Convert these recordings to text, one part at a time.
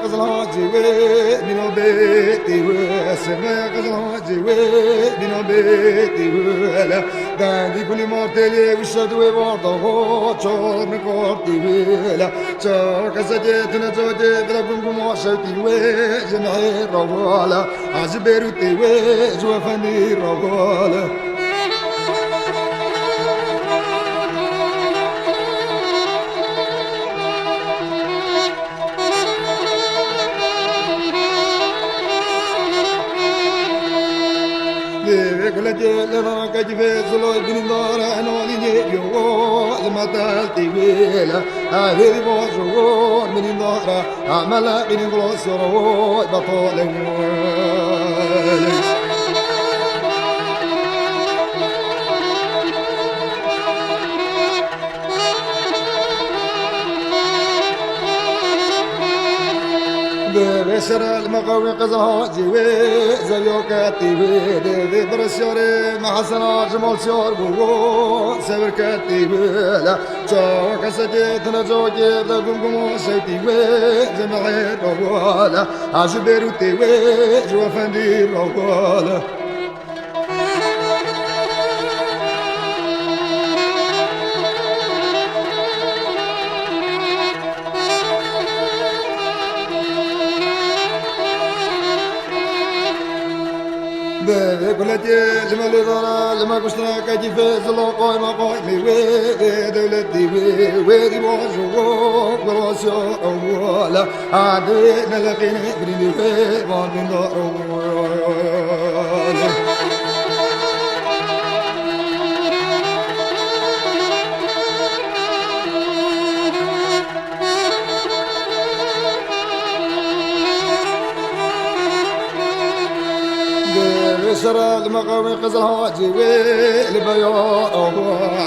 قزلا جوي بنو بيتي وسما قزلا جوي بنو بيتي ولا داندي كل مرتلي وشدوي برضه شور نكورتي ولا شاك سجيتنا زوجي بلا قمقم وشوتي وجمعي روالا عجبيروتي وجوفني روالا كل جيل ذاك جفيت زلوي بن دار انا ولي يو ما تالتي ويلا هذه بوجو من دار عمل بن غلوسرو بطول بشر المقاوي قزها جيوي زيوكاتي ويدي برسيوري محسنا جمال سيور بوغو سبر كاتي ويلا شوك سجيت نجوكي بلا قمقم سيتي وي جمعي روالا عجبيروتي وي جوافندي روالا كل جيل جمال ضرا لما كشتنا كجي في زلو قاي ما قاي مي وي دولتي وي دي بوجو بروسيو ولا عادي نلقيني بريني في باندين دارو بشر المقاوي قزلها جيوي لبيار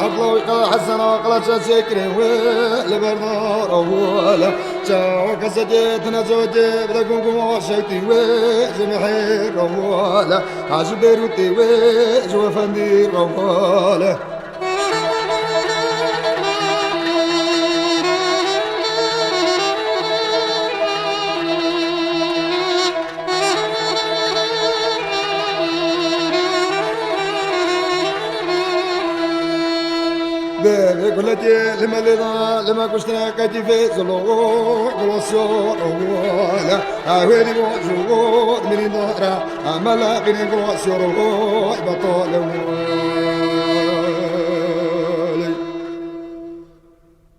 عطلوي قال حسنا قلت شكري لبردار ولا شاوك سجيت نزوجي بدكم كم شيتي وجمحي ولا عجبيروتي وجوفندي ولا كل جيل لما كشتنا كجي في زلو غلوسيو ولا هاويدي بوجو من دارا عملا بين غلوسيو بطول